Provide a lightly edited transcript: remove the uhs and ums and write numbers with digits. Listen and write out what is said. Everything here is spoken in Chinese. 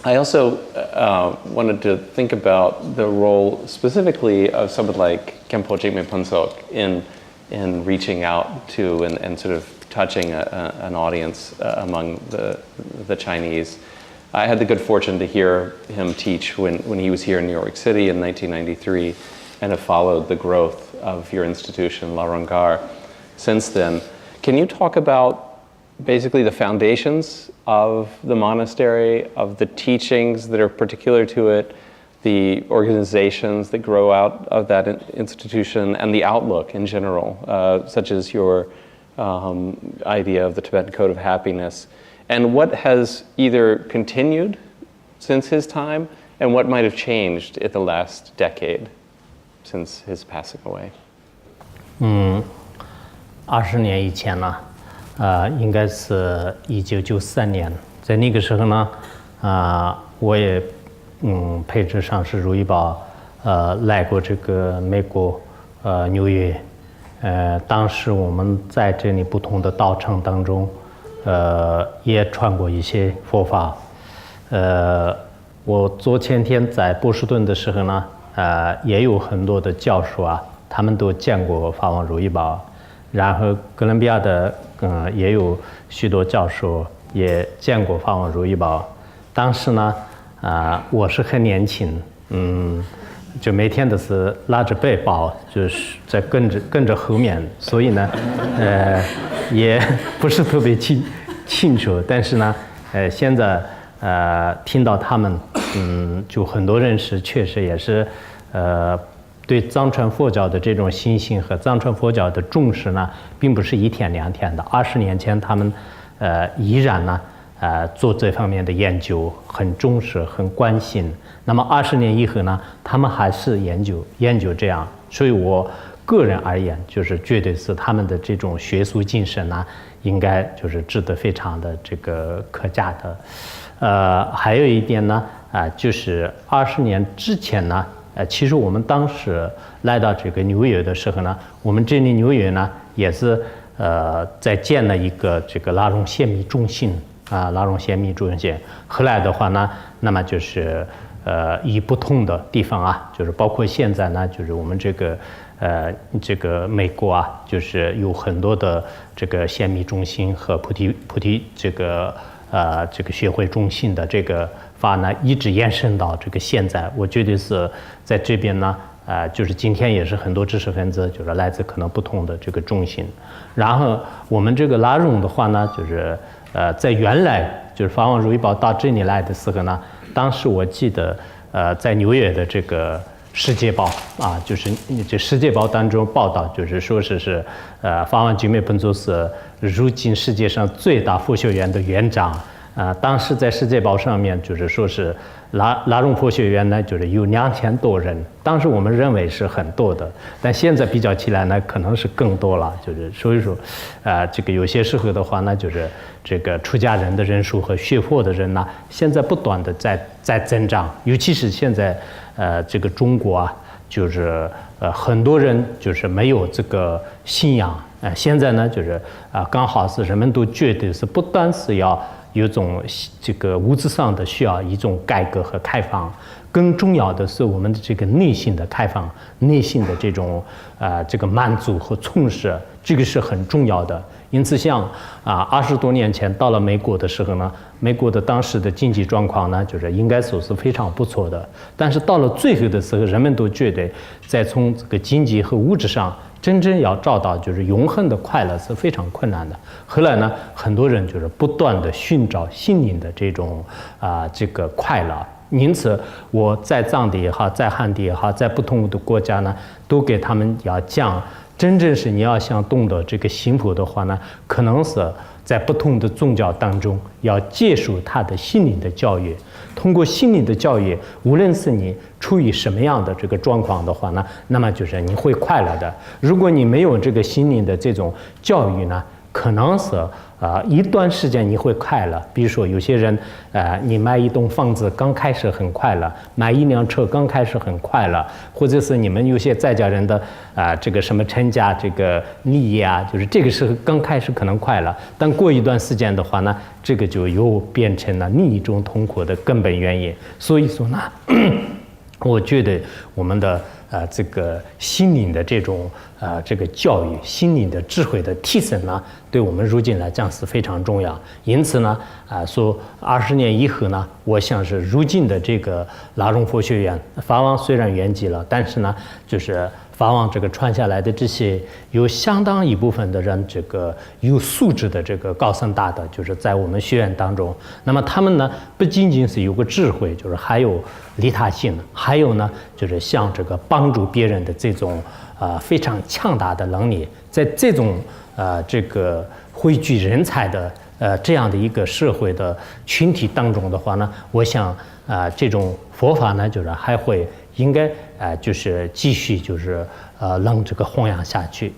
I also wanted to think about the role specifically of someone like Khenpo Jigme Phuntsok in reaching out to and sort of touching an audience among the Chinese. I had the good fortune to hear him teach when he was here in New York City in 1993 and have followed the growth of your institution, La Rongar, since then. Can you talk about basically the foundations of the monastery, of the teachings that are particular to it, the organizations that grow out of that institution, and the outlook in general, such as your idea of the Tibetan Code of Happiness, and what has either continued since his time and what might have changed in the last decade since his passing away? 20年以前呢，应该是1993年，在那个时候呢，我也配置上是如意宝，来过这个美国，纽约，当时我们在这里不同的道场当中，也传过一些佛法，我昨前天在波士顿的时候呢，也有很多的教授啊，他们都见过法王如意宝。然后哥伦比亚的也有许多教授也见过法王如意宝。当时呢，我是很年轻，就每天都是拉着背包，就是在跟着后面，所以呢，也不是特别清楚。但是呢，现在听到他们，就很多人是确实也是对藏传佛教的这种信心和藏传佛教的重视呢，并不是一天两天的。20年前，他们依然呢，做这方面的研究，很重视，很关心。那么20年以后呢，他们还是研究这样。所以我个人而言，就是绝对是他们的这种学术精神呢，应该就是值得非常的这个可嘉的。还有一点呢，就是20年之前呢。其实我们当时来到这个纽约的时候呢，我们这里纽约呢也是在建了一个这个拉荣显密中心拉荣显密中心。后来的话呢，那么就是以不同的地方啊，就是包括现在呢，就是我们这个美国啊，就是有很多的这个显密中心和菩提这个学会中心的这个法呢，一直延伸到这个现在。我觉得是在这边呢，就是今天也是很多知识分子，就是来自可能不同的这个中心。然后我们这个拉荣的话呢，就是在原来就是法王如意宝到这里来的时候呢，当时我记得在纽约的这个世界报就是这世界报当中报道，就是说是法王Jigme Phuntsok是如今世界上最大佛学院的院长。当时在世界报上面就是说是拉荣佛学院呢，就是有2000多人。当时我们认为是很多的，但现在比较起来呢，可能是更多了。就是所以说，这个有些时候的话呢，就是这个出家人的人数和学佛的人呢，现在不断的在增长。尤其是现在，这个中国啊，就是很多人就是没有这个信仰。现在呢，就是刚好是人们都觉得是不单是要有种这个物质上的需要一种改革和开放，更重要的是我们的这个内心的开放，内心的这种这个满足和充实，这个是很重要的。因此像20多年前到了美国的时候呢，美国的当时的经济状况呢，就是应该说是非常不错的。但是到了最后的时候，人们都觉得在从这个经济和物质上真正要找到就是永恒的快乐是非常困难的。后来呢，很多人就是不断的寻找心灵的这种这个快乐。因此我在藏地也好，在汉地也好，在不同的国家呢，都给他们要讲，真正是你要想懂得这个幸福的话呢，可能是在不同的宗教当中要接受他的心灵的教育。通过心灵的教育，无论是你处于什么样的这个状况的话呢，那么就是你会快乐的。如果你没有这个心灵的这种教育呢，可能是一段时间你会快乐，比如说有些人你买一栋房子刚开始很快乐，买一辆车刚开始很快乐，或者是你们有些在家人的这个什么成家这个立业啊，就是这个时候刚开始可能快乐，但过一段时间的话呢，这个就又变成了另一种痛苦的根本原因。所以说呢，我觉得我们的这个心灵的这种这个教育，心灵的智慧的提升呢，对我们如今来讲是非常重要。因此呢，说20年以后呢，我想是如今的这个拉荣佛学院，法王虽然圆寂了，但是呢，就是法王这个传下来的这些有相当一部分的人，这个有素质的这个高僧大德，就是在我们学院当中。那么他们呢，不仅仅是有个智慧，就是还有利他性，还有呢，就是像这个帮助别人的这种非常强大的能力。在这种这个汇聚人才的这样的一个社会的群体当中的话呢，我想这种佛法呢，就是还会应该就是继续就是能这个弘扬下去。